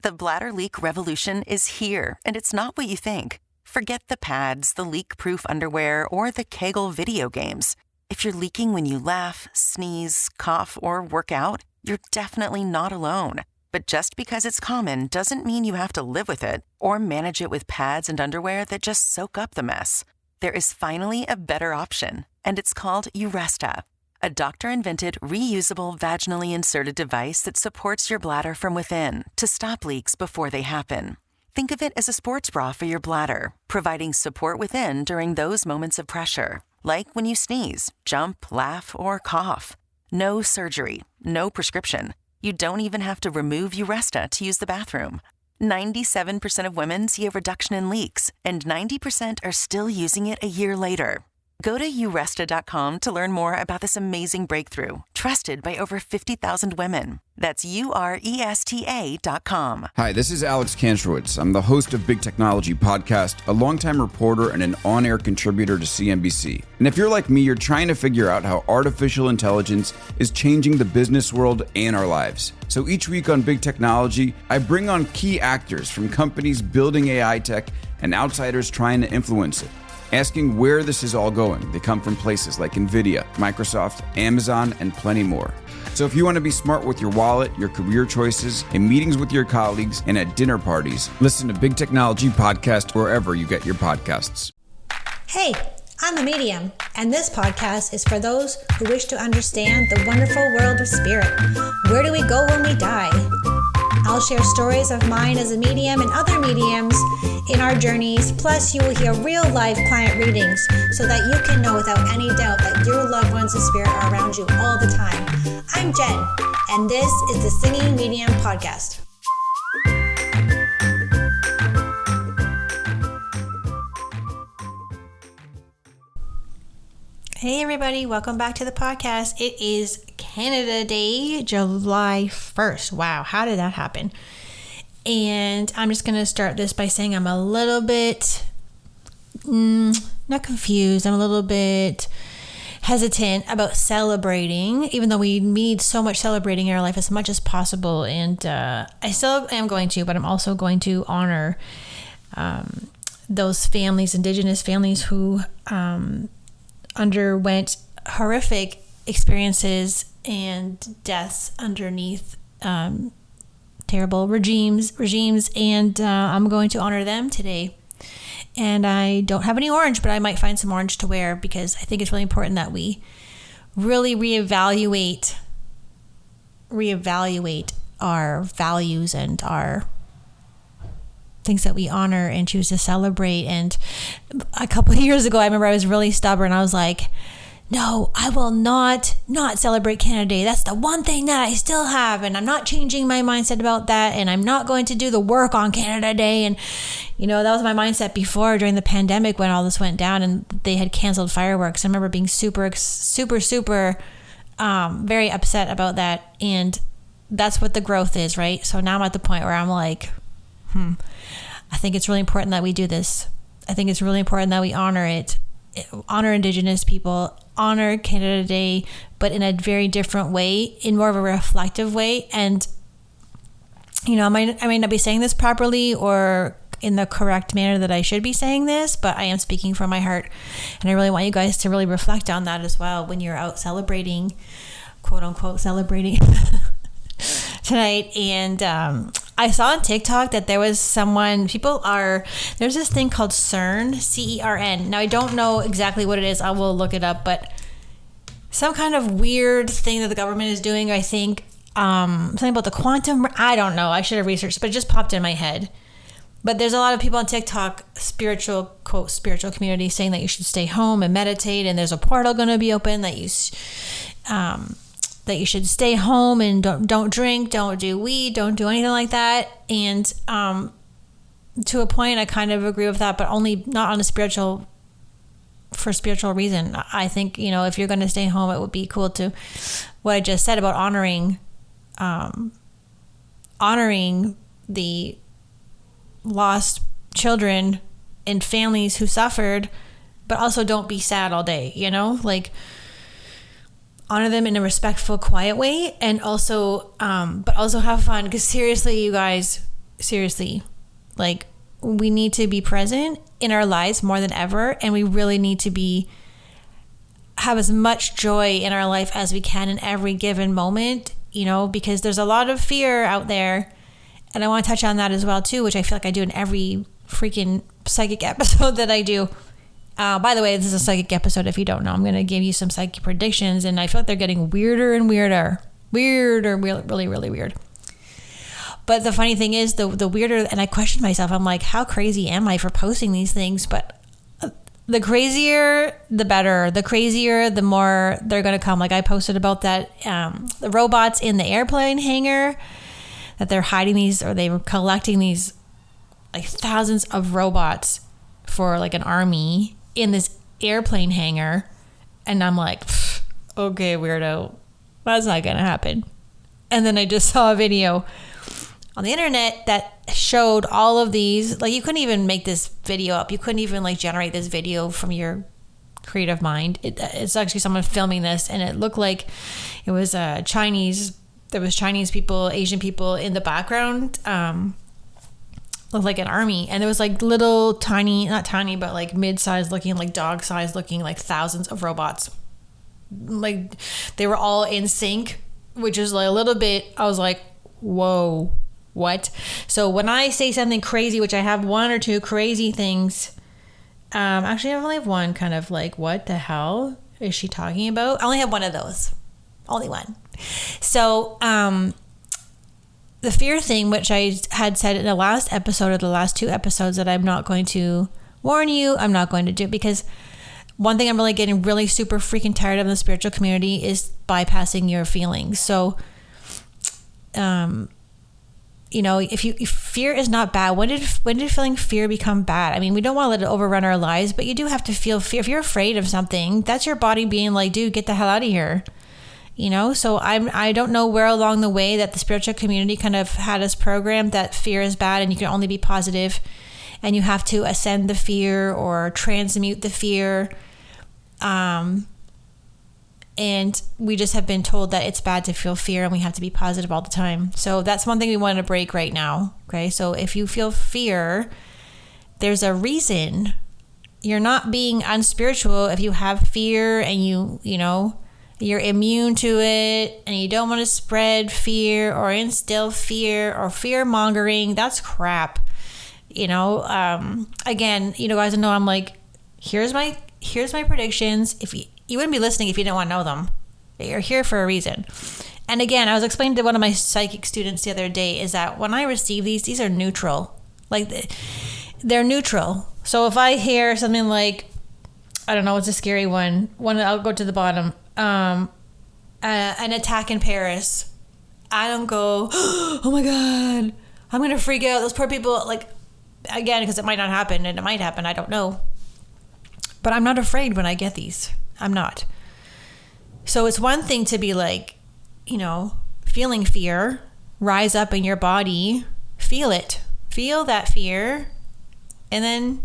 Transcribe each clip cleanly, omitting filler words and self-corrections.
The bladder leak revolution is here, and it's not what you think. Forget the pads, the leak-proof underwear, or the Kegel video games. If you're leaking when you laugh, sneeze, cough, or work out, you're definitely not alone. But just because it's common doesn't mean you have to live with it or manage it with pads and underwear that just soak up the mess. There is finally a better option, and it's called Uresta, a doctor-invented, reusable, vaginally inserted device that supports your bladder from within to stop leaks before they happen. Think of it as a sports bra for your bladder, providing support within during those moments of pressure, like when you sneeze, jump, laugh, or cough. No surgery, no prescription. You don't even have to remove Uresta to use the bathroom. 97% of women see a reduction in leaks, and 90% are still using it a year later. Go to Uresta.com to learn more about this amazing breakthrough, trusted by over 50,000 women. That's Uresta.com. Hi, this is Alex Kantrowitz. I'm the host of Big Technology Podcast, a longtime reporter and an on-air contributor to CNBC. And if you're like me, you're trying to figure out how artificial intelligence is changing the business world and our lives. So each week on Big Technology, I bring on key actors from companies building AI tech and outsiders trying to influence it, asking where this is all going. They come from places like NVIDIA, Microsoft, Amazon, and plenty more. So if you want to be smart with your wallet, your career choices, in meetings with your colleagues, and at dinner parties, listen to Big Technology Podcast wherever you get your podcasts. Hey, I'm a medium, and this podcast is for those who wish to understand the wonderful world of spirit. Where do we go when we die? I'll share stories of mine as a medium and other mediums in our journeys, plus you will hear real-life client readings so that you can know without any doubt that your loved ones in spirit are around you all the time. I'm Jen, and this is the Singing Medium Podcast. Hey everybody, welcome back to the podcast. It is Canada Day, July 1st. Wow, how did that happen? And I'm just going to start this by saying I'm a little bit, not confused, I'm a little bit hesitant about celebrating, even though we need so much celebrating in our life as much as possible. And I still am going to, but I'm also going to honor those families, Indigenous families who underwent horrific experiences and deaths underneath terrible regimes, and I'm going to honor them today. And I don't have any orange, but I might find some orange to wear because I think it's really important that we really reevaluate our values and our things that we honor and choose to celebrate. And a couple of years ago, I remember I was really stubborn. I was like, no, I will not celebrate Canada Day. That's the one thing that I still have, and I'm not changing my mindset about that, and I'm not going to do the work on Canada Day. And that was my mindset before, during the pandemic, when all this went down and they had canceled fireworks. I remember being super very upset about that. And that's what the growth is, right? So now I'm at the point where I'm like, I think it's really important that we do this. I think it's really important that we honor it, honor Indigenous people, honor Canada Day, but in a very different way, in more of a reflective way. And, I might not be saying this properly or in the correct manner that I should be saying this, but I am speaking from my heart. And I really want you guys to really reflect on that as well when you're out celebrating, quote unquote, celebrating tonight. And I saw on TikTok that there was there's this thing called CERN, CERN. Now I don't know exactly what it is. I will look it up, but some kind of weird thing that the government is doing, I think, something about the quantum, I don't know. I should have researched, but it just popped in my head. But there's a lot of people on TikTok, spiritual community, saying that you should stay home and meditate, and there's a portal going to be open that you should stay home and don't drink, don't do weed, don't do anything like that. And to a point, I kind of agree with that, but only not on for spiritual reason. I think, if you're going to stay home, it would be cool to, what I just said about honoring the lost children and families who suffered, but also don't be sad all day, honor them in a respectful, quiet way, and also, but also have fun. Because seriously, you guys, seriously, like, we need to be present in our lives more than ever, and we really need to have as much joy in our life as we can in every given moment, because there's a lot of fear out there. And I want to touch on that as well too, which I feel like I do in every freaking psychic episode that I do. By the way, this is a psychic episode. If you don't know, I'm going to give you some psychic predictions, and I feel like they're getting weirder and weirder, really, really weird. But the funny thing is, the weirder, and I questioned myself, I'm like, how crazy am I for posting these things? But the crazier, the better. The crazier, the more they're going to come. Like, I posted about that, the robots in the airplane hangar, that they're hiding these, or they were collecting these, like, thousands of robots for, like, an army in this airplane hangar. And I'm like, okay, weirdo, that's not going to happen. And then I just saw a video on the internet that showed all of these. Like, you couldn't even make this video up. You couldn't even, like, generate this video from your creative mind. It's actually someone filming this, and it looked like it was Chinese. There was Chinese people, Asian people in the background. Looked like an army, and there was, like, little tiny, not tiny, but, like, mid-sized looking, like dog size looking, like, thousands of robots. Like, they were all in sync, which is, like, a little bit, I was like, whoa. What? So when I say something crazy, which I have one or two crazy things, actually I only have one kind of like, what the hell is she talking about? I only have one of those. Only one. So the fear thing, which I had said in the last episode or the last two episodes, that I'm not going to warn you, I'm not going to do, because one thing I'm really getting really super freaking tired of in the spiritual community is bypassing your feelings. So if fear is not bad, when did feeling fear become bad? I mean, we don't want to let it overrun our lives, but you do have to feel fear. If you're afraid of something, that's your body being like, dude, get the hell out of here. So I don't know where along the way that the spiritual community kind of had us programmed that fear is bad and you can only be positive, and you have to ascend the fear or transmute the fear. And we just have been told that it's bad to feel fear and we have to be positive all the time. So that's one thing we want to break right now. Okay. So if you feel fear, there's a reason. You're not being unspiritual if you have fear and you're immune to it and you don't want to spread fear or instill fear or fear mongering. That's crap. Again, guys know I'm like, here's my predictions. If you wouldn't be listening if you didn't want to know them. You're here for a reason. And again, I was explaining to one of my psychic students the other day is that when I receive these are neutral. Like, they're neutral. So if I hear something like, I don't know, what's a scary one? I'll go to the bottom. An attack in Paris. I don't go, oh my God, I'm going to freak out. Those poor people, like, again, because it might not happen, and it might happen. I don't know. But I'm not afraid when I get these. I'm not. So it's one thing to be like, feeling fear, rise up in your body, feel it, feel that fear. And then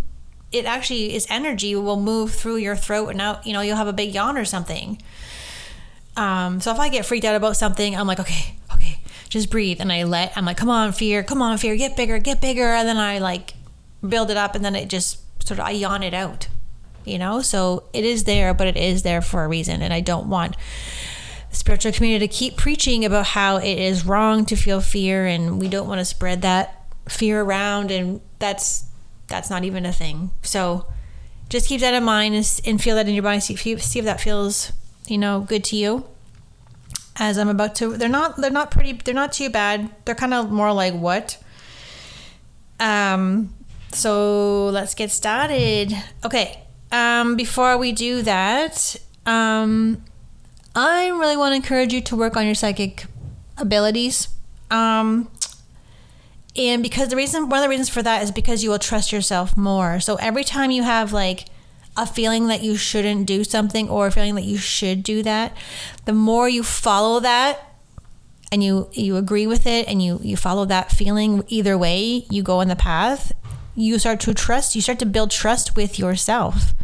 it actually is energy will move through your throat and out, you'll have a big yawn or something. So if I get freaked out about something, I'm like, okay, just breathe. And I'm like, come on, fear, get bigger. And then I like build it up, and then it just sort of, I yawn it out. So it is there, but it is there for a reason. And I don't want the spiritual community to keep preaching about how it is wrong to feel fear, and we don't want to spread that fear around, and that's not even a thing. So just keep that in mind and feel that in your body. See if that feels, good to you. As I'm about to, they're not too bad. They're kind of more like what? So let's get started. Okay. Before we do that, I really want to encourage you to work on your psychic abilities. And because one of the reasons for that is because you will trust yourself more. So every time you have like a feeling that you shouldn't do something or a feeling that you should do that, the more you follow that and you agree with it and you follow that feeling, either way you go on the path, you start to build trust with yourself.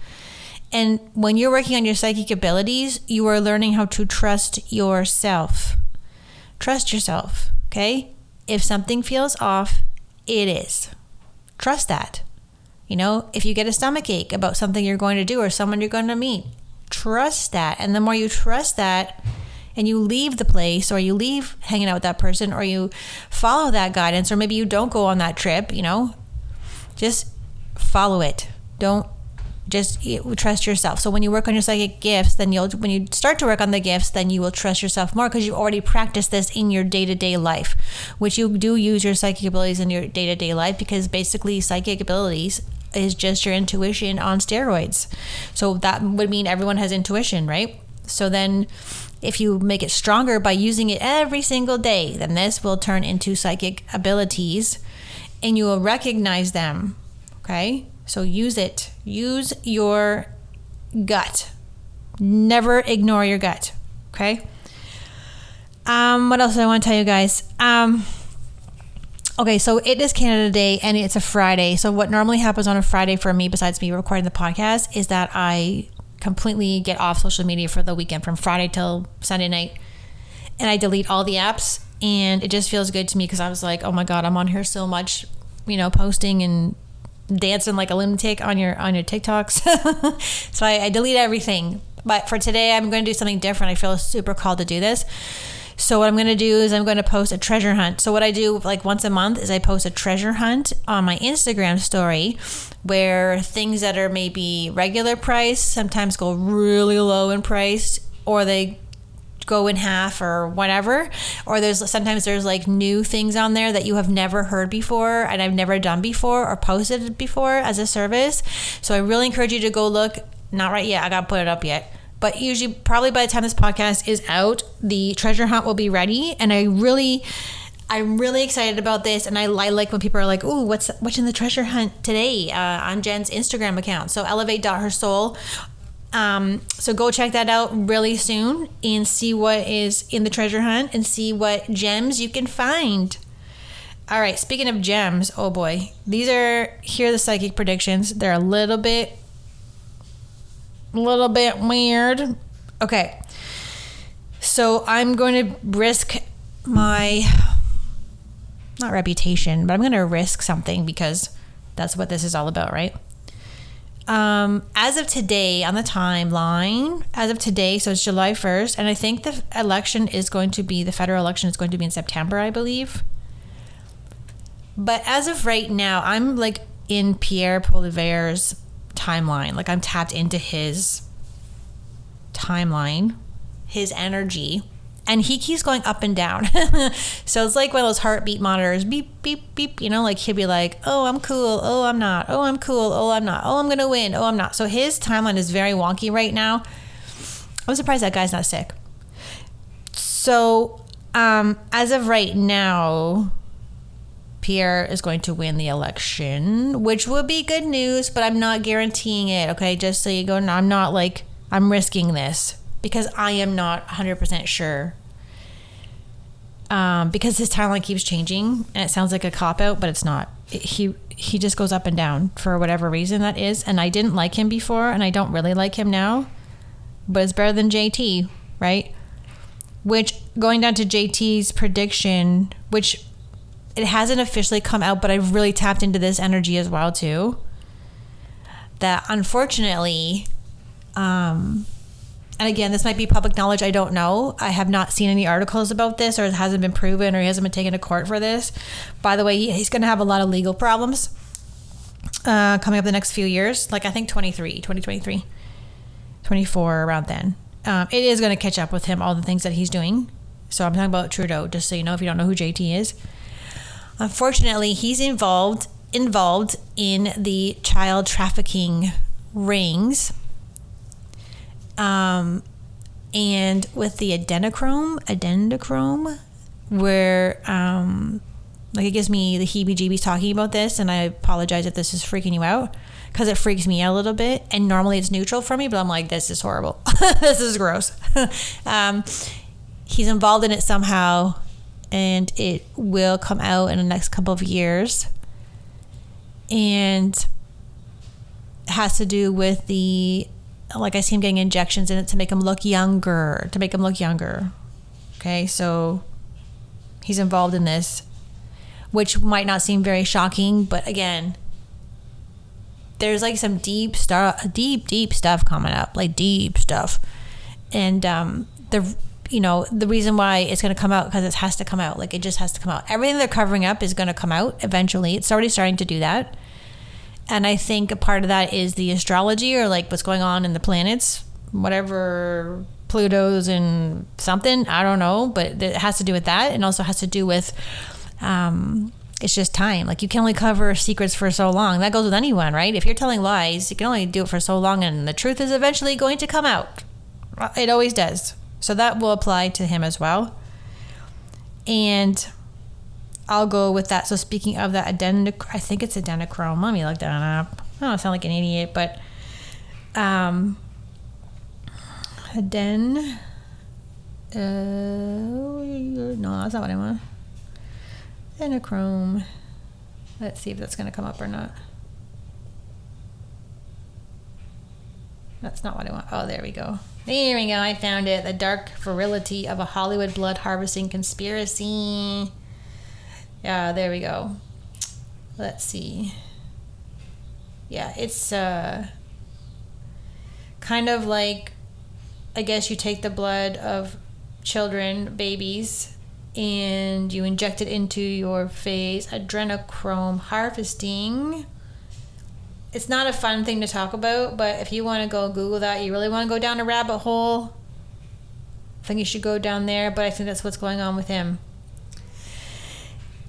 And when you're working on your psychic abilities, you are learning how to trust yourself. Trust yourself, okay? If something feels off, it is. Trust that. You know, if you get a stomach ache about something you're going to do or someone you're going to meet, trust that. And the more you trust that and you leave the place, or you leave hanging out with that person, or you follow that guidance, or maybe you don't go on that trip, you know, just follow it. Don't just trust yourself. So when you work on your psychic gifts, then when you start to work on the gifts, then you will trust yourself more, because you already practiced this in your day-to-day life, which you do use your psychic abilities in your day-to-day life, because basically psychic abilities is just your intuition on steroids. So that would mean everyone has intuition, right? So then if you make it stronger by using it every single day, then this will turn into psychic abilities and you will recognize them. Okay? So use it. Use your gut. Never ignore your gut. Okay? What else do I want to tell you guys? Okay, so it is Canada Day and it's a Friday. So what normally happens on a Friday for me, besides me recording the podcast, is that I completely get off social media for the weekend, from Friday till Sunday night. And I delete all the apps, and it just feels good to me, because I was like, oh my God, I'm on here so much, you know, posting and dancing like a lunatic on your TikToks. So I delete everything. But for today, I'm going to do something different. I feel super called to do this. So what I'm going to do is I'm going to post a treasure hunt. So what I do like once a month is I post a treasure hunt on my Instagram story, where things that are maybe regular price sometimes go really low in price, or they go in half or whatever. Or sometimes there's like new things on there that you have never heard before and I've never done before or posted before as a service. So I really encourage you to go look. Not right yet. I got to put it up yet. But usually, probably by the time this podcast is out, the treasure hunt will be ready. And I'm really excited about this. And I like when people are like, ooh, what's in the treasure hunt today on Jen's Instagram account. So elevate.hersoul. So go check that out really soon and see what is in the treasure hunt and see what gems you can find. All right, speaking of gems, oh boy. Here are the psychic predictions. They're a little bit weird. Okay. So I'm going to risk my, not reputation, but I'm going to risk something, because that's what this is all about, right? As of today, on the timeline, so it's July 1st, and I think the federal election is going to be in September, I believe. But as of right now, I'm like in Pierre Poilievre's timeline. Like, I'm tapped into his timeline, his energy, and he keeps going up and down. So it's like one of those heartbeat monitors, beep, beep, beep, you know, like he'll be like, oh, I'm cool, oh, I'm not, oh, I'm cool, oh, I'm not, oh, I'm gonna win, oh, I'm not. So his timeline is very wonky right now. I'm surprised that guy's not sick. So as of right now, Pierre is going to win the election, which will be good news, but I'm not guaranteeing it, okay? Just so you go, I'm risking this because I am not 100% sure. Because his timeline keeps changing, and it sounds like a cop-out, but it's not. He just goes up and down for whatever reason that is, and I didn't like him before, and I don't really like him now, but it's better than JT, right? Which, going down to JT's prediction, which it hasn't officially come out, but I've really tapped into this energy as well too, that unfortunately, and again, this might be public knowledge, I don't know. I have not seen any articles about this, or it hasn't been proven, or he hasn't been taken to court for this. By the way, he's going to have a lot of legal problems coming up the next few years, like I think 2023, 24, around then. It is going to catch up with him, all the things that he's doing. So I'm talking about Trudeau, just so you know, if you don't know who JT is. Unfortunately, he's involved in the child trafficking rings. And with the adrenochrome, where like it gives me the heebie-jeebies talking about this, and I apologize if this is freaking you out, because it freaks me out a little bit, and normally it's neutral for me, but I'm like, this is horrible. This is gross. He's involved in it somehow, and it will come out in the next couple of years, and it has to do with like I see him getting injections in it to make him look younger, Okay, so he's involved in this. which might not seem very shocking, but again, there's like some deep stuff coming up, like deep stuff. And the reason why it's going to come out, because it has to come out. Like, it just has to come out. Everything they're covering up is going to come out eventually. It's already starting to do that. And I think a part of that is the astrology, or like what's going on in the planets, whatever, Pluto's and something, I don't know, but it has to do with that. And also has to do with, it's just time. Like, you can only cover secrets for so long. That goes with anyone, right? If you're telling lies, you can only do it for so long, and the truth is eventually going to come out. It always does. So that will apply to him as well. And I'll go with that. So speaking of that I think it's adrenochrome. Let me look that up. I don't sound like an idiot, but no, that's not what I want. Adrenochrome. Let's see if that's going to come up or not. That's not what I want. Oh, there we go. There we go. I found it. The dark virility of a Hollywood blood harvesting conspiracy. Yeah, there we go. Let's see. Yeah, it's kind of like, I guess you take the blood of children, babies, and you inject it into your face. Adrenochrome harvesting. It's not a fun thing to talk about, but if you want to go Google that, you really want to go down a rabbit hole, I think you should go down there, but I think that's what's going on with him.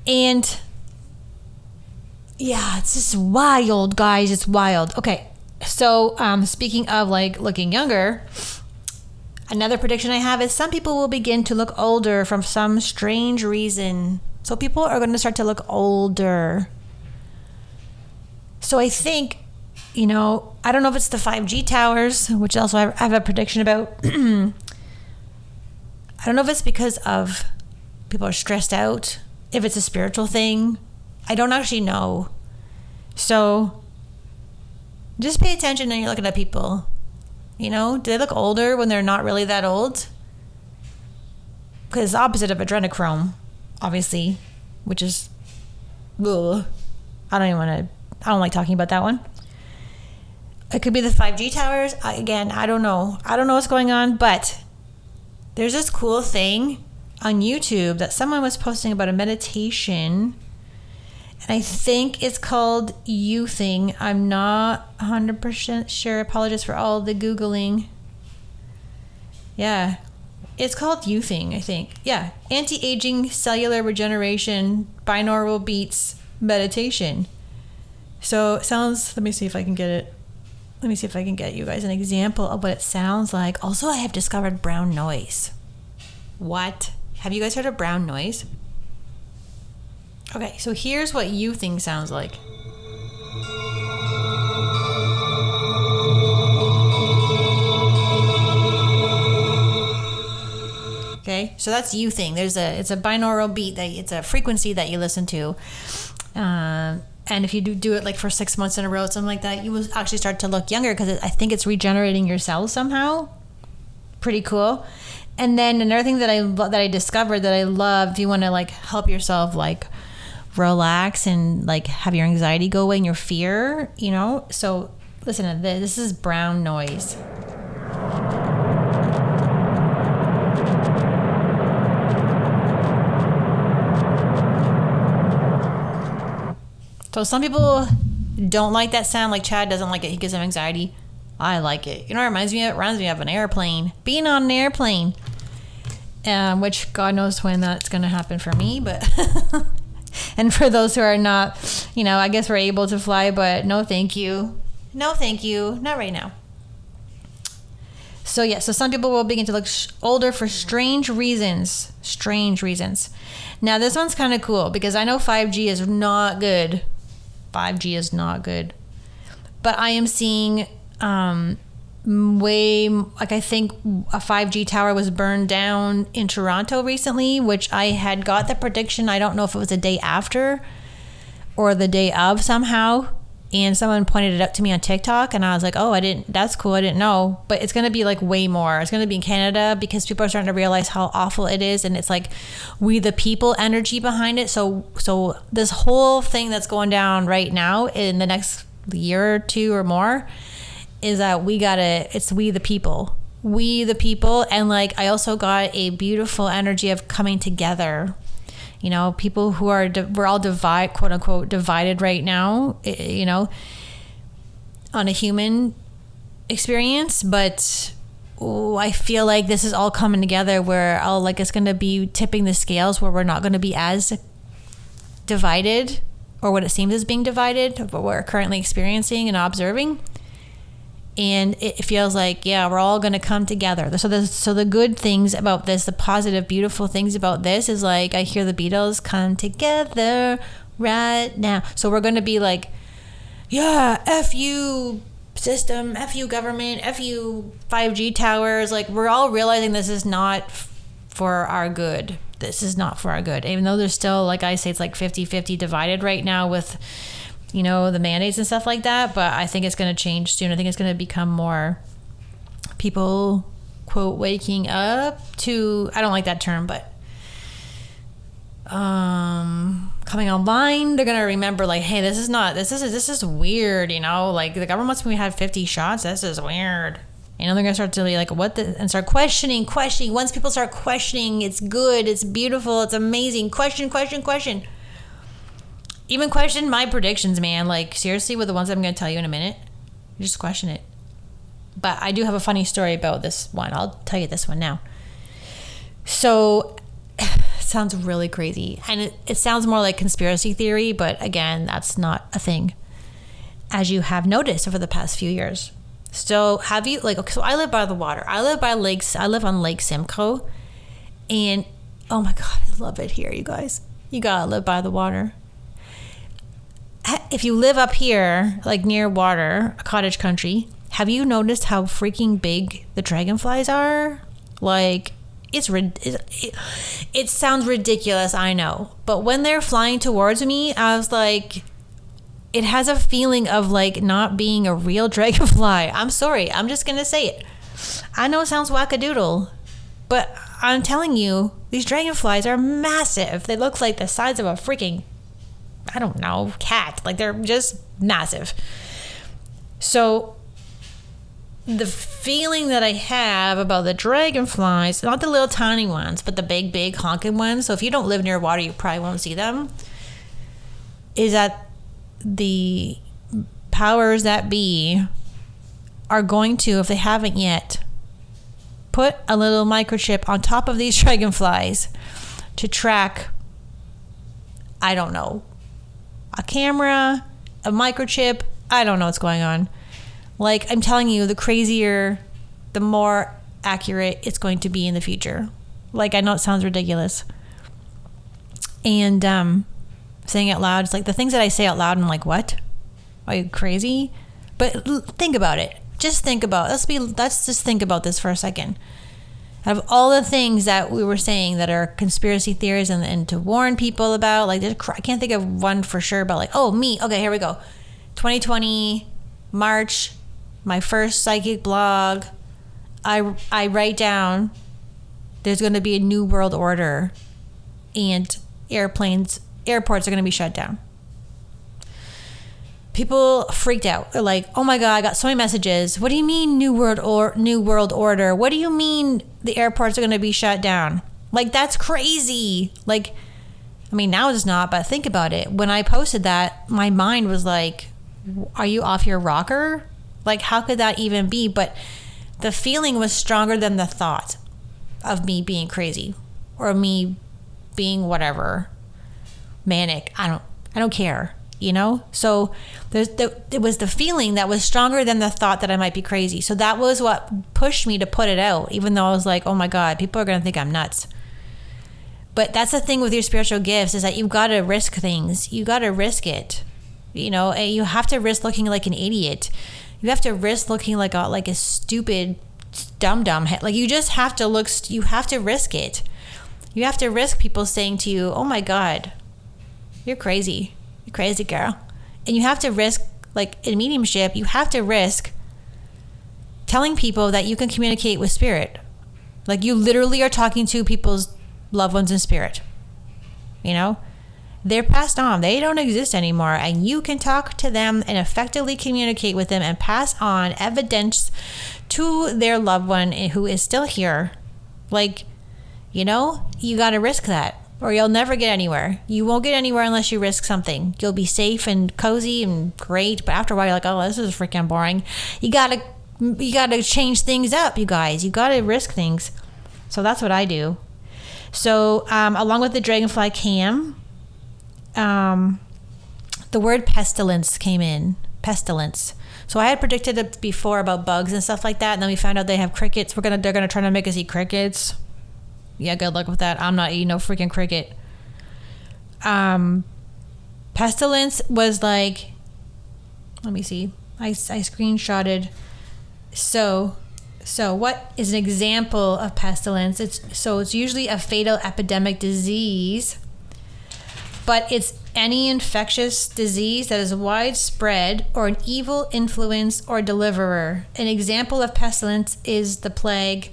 And yeah, it's just wild, guys. It's wild. Okay, so speaking of like looking younger, another prediction I have is some people will begin to look older from some strange reason. So people are going to start to look older. So I think, I don't know if it's the 5G towers, which also I have a prediction about. I don't know if it's because of people are stressed out, if it's a spiritual thing. I don't actually know. So just pay attention when you're looking at people. Do they look older when they're not really that old? Because it's the opposite of adrenochrome, obviously, which is, ugh. I don't like talking about that one. It could be the 5G towers. Again, I don't know. I don't know what's going on, but there's this cool thing on YouTube that someone was posting about a meditation, and I think it's called youthing. I'm not 100% sure. Apologies for all the Googling. Yeah. It's called youthing, I think. Yeah. Anti-aging cellular regeneration binaural beats meditation. So it sounds, let me see if I can get you guys an example of what it sounds like. Also, I have discovered brown noise. What? Have you guys heard of brown noise? Okay, so here's what youthing sounds like. Okay, so that's youthing. It's a binaural beat, it's a frequency that you listen to. And if you do it like for 6 months in a row, something like that, you will actually start to look younger, because I think it's regenerating your cells somehow. Pretty cool. And then another thing that I discovered that I love, if you want to like help yourself like relax and like have your anxiety go away and your fear, So listen to this. This is brown noise. So some people don't like that sound. Like Chad doesn't like it. He gives him anxiety. I like it. It reminds me of an airplane. Being on an airplane. Which God knows when that's going to happen for me. But and for those who are not, I guess we're able to fly. But no thank you. No thank you. Not right now. So yeah, so some people will begin to look older for strange reasons. Strange reasons. Now this one's kind of cool, because I know 5G is not good. 5G is not good. But I am seeing I think a 5G tower was burned down in Toronto recently, which I had got the prediction. I don't know if it was the day after or the day of somehow. And someone pointed it out to me on TikTok, and I was like, oh, that's cool. I didn't know. But it's going to be like way more. It's going to be in Canada because people are starting to realize how awful it is. And it's like we the people energy behind it. So this whole thing that's going down right now in the next year or two or more is that it's we the people. We the people. And like, I also got a beautiful energy of coming together. You know, people who we're all quote unquote, divided right now, you know, on a human experience. But I feel like this is all coming together where it's going to be tipping the scales where we're not going to be as divided or what it seems as being divided, what we're currently experiencing and observing. And it feels like, yeah, we're all going to come together. So the good things about this, the positive, beautiful things about this is like, I hear the Beatles come together right now. So we're going to be like, yeah, F you system, F you government, F you 5G towers. Like, we're all realizing this is not for our good. This is not for our good. Even though there's still, like I say, it's like 50-50 divided right now with, you know, the mandates and stuff like that. But I think it's going to change soon. I think it's going to become more people, quote, waking up to, I don't like that term, but coming online. They're going to remember like, hey, this is weird, you know, like the government wants me to have 50 shots. This is weird. You know, they're going to start to be like, and start questioning. Once people start questioning, it's good, it's beautiful, it's amazing. Question. Even question my predictions, man. Like, seriously, with the ones I'm going to tell you in a minute, just question it. But I do have a funny story about this one. I'll tell you this one now. So, it sounds really crazy. And it sounds more like conspiracy theory, but again, that's not a thing, as you have noticed over the past few years. So, have you, like, okay, so I live by the water. I live by lakes. I live on Lake Simcoe. And, oh my God, I love it here, you guys. You gotta live by the water. If you live up here, like near water, cottage country, have you noticed how freaking big the dragonflies are? Like, it sounds ridiculous, I know. But when they're flying towards me, I was like, it has a feeling of like not being a real dragonfly. I'm sorry, I'm just gonna say it. I know it sounds wackadoodle, but I'm telling you, these dragonflies are massive. They look like the size of a freaking, I don't know, cat. Like, they're just massive. So the feeling that I have about the dragonflies, not the little tiny ones, but the big honking ones, so if you don't live near water, you probably won't see them, is that the powers that be are going to, if they haven't yet, put a little microchip on top of these dragonflies to track, I don't know, a camera, a microchip, I don't know what's going on. Like, I'm telling you, the crazier, the more accurate it's going to be in the future. Like, I know it sounds ridiculous. And saying it out loud, it's like the things that I say out loud, I'm like, what? Are you crazy? But think about it. Just think about it. Let's just think about this for a second. Out of all the things that we were saying that are conspiracy theories and to warn people about, like, I can't think of one for sure, but like, oh, me. Okay, here we go. 2020, March, my first psychic blog. I write down there's going to be a new world order and airports are going to be shut down. People freaked out. They're like, oh my God, I got so many messages. What do you mean new world order? What do you mean the airports are going to be shut down? Like, that's crazy. Like, I mean, now it's not, but think about it. When I posted that, my mind was like, are you off your rocker? Like, how could that even be? But the feeling was stronger than the thought of me being crazy or me being whatever, manic. I don't care. You know, so it was the feeling that was stronger than the thought that I might be crazy. So that was what pushed me to put it out, even though I was like, oh my God, people are going to think I'm nuts. But that's the thing with your spiritual gifts, is that you've got to risk things. You got to risk it. You know, you have to risk looking like an idiot. You have to risk looking like a stupid dum-dum. Like, you just have to you have to risk it. You have to risk people saying to you, oh my God, you're crazy. Crazy girl. And you have to risk like in mediumship, you have to risk telling people that you can communicate with spirit. Like you literally are talking to people's loved ones in spirit. You know, they're passed on. They don't exist anymore. And you can talk to them and effectively communicate with them and pass on evidence to their loved one who is still here. Like, you know, you got to risk that or you'll never get anywhere. You won't get anywhere unless you risk something. You'll be safe and cozy and great. But after a while, you're like, oh, this is freaking boring. You got to change things up, you guys. You got to risk things. So that's what I do. So along with the Dragonfly cam, the word pestilence came in. Pestilence. So I had predicted it before about bugs and stuff like that, and then we found out they have crickets. They're gonna try to make us eat crickets. Yeah, good luck with that. I'm not eating no freaking cricket. Pestilence was like, let me see. I screenshotted. So what is an example of pestilence? It's usually a fatal epidemic disease, but it's any infectious disease that is widespread or an evil influence or deliverer. An example of pestilence is the plague,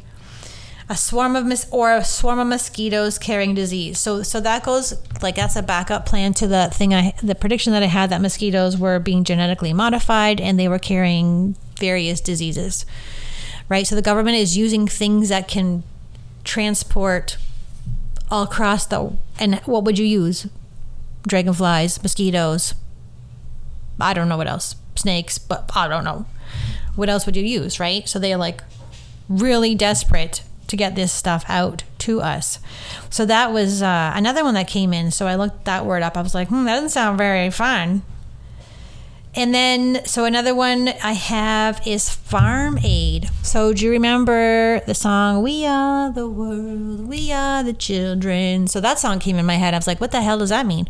a swarm of mosquitoes carrying disease. So that goes like that's a backup plan to the prediction that I had that mosquitoes were being genetically modified and they were carrying various diseases. Right? So the government is using things that can transport all across and what would you use? Dragonflies, mosquitoes, I don't know what else, snakes, but I don't know. What else would you use, right? So they're like really desperate to get this stuff out to us. So that was another one that came in. So I looked that word up. I was like, that doesn't sound very fun. And then, so another one I have is Farm Aid. So do you remember the song, We Are the World, We Are the Children? So that song came in my head. I was like, what the hell does that mean?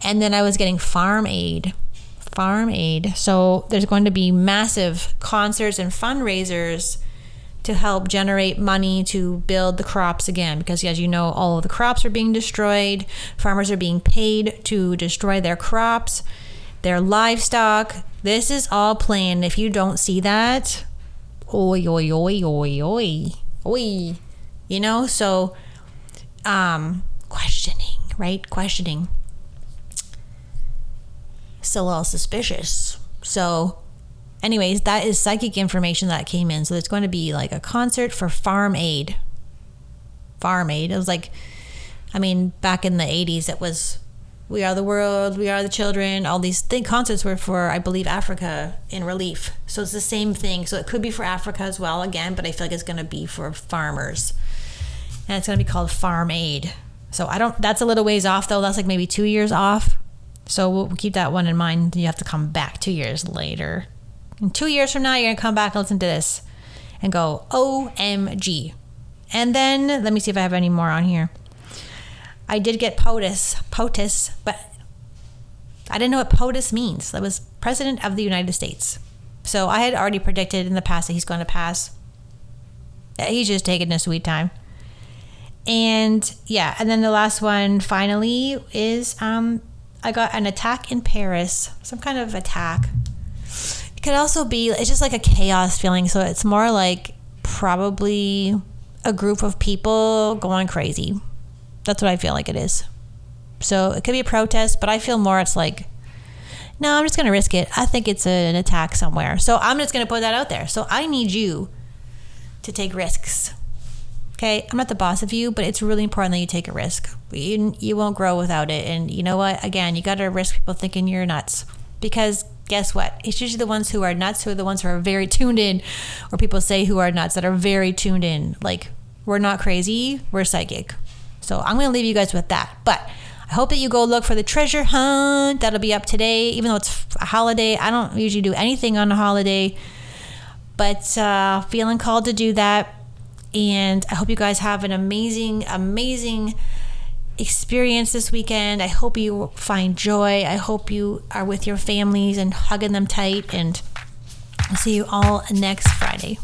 And then I was getting Farm Aid. Farm Aid. So there's going to be massive concerts and fundraisers to help generate money to build the crops again. Because as you know, all of the crops are being destroyed. Farmers are being paid to destroy their crops, their livestock. This is all planned. If you don't see that, oi, oi, oi, oi, oi, oi. You know, so questioning, right? Questioning. Still all suspicious. So anyways, that is psychic information that came in. So there's going to be like a concert for Farm Aid. Farm Aid. It was like, I mean, back in the 80s, it was We Are the World, We Are the Children. All these concerts were for, I believe, Africa in relief. So it's the same thing. So it could be for Africa as well, again, but I feel like it's going to be for farmers. And it's going to be called Farm Aid. So that's a little ways off, though. That's like maybe 2 years off. So we'll keep that one in mind. You have to come back 2 years later. And 2 years from now, you're going to come back and listen to this and go, OMG. And then, let me see if I have any more on here. I did get POTUS, but I didn't know what POTUS means. That was President of the United States. So I had already predicted in the past that he's going to pass. He's just taking his sweet time. And yeah, and then the last one finally is I got an attack in Paris, some kind of attack. It could also be, it's just like a chaos feeling. So it's more like probably a group of people going crazy. That's what I feel like it is. So it could be a protest, but I feel more it's like, no, I'm just going to risk it. I think it's an attack somewhere. So I'm just going to put that out there. So I need you to take risks. Okay? I'm not the boss of you, but it's really important that you take a risk. You won't grow without it. And you know what? Again, you got to risk people thinking you're nuts. Because guess what? It's usually the ones who are nuts who are the ones who are very tuned in, or people say who are nuts that are very tuned in. Like, we're not crazy, we're psychic. So I'm going to leave you guys with that. But I hope that you go look for the treasure hunt. That'll be up today, even though it's a holiday. I don't usually do anything on a holiday, but feeling called to do that. And I hope you guys have an amazing, amazing experience this weekend. I hope you find joy. I hope you are with your families and hugging them tight. And I'll see you all next Friday.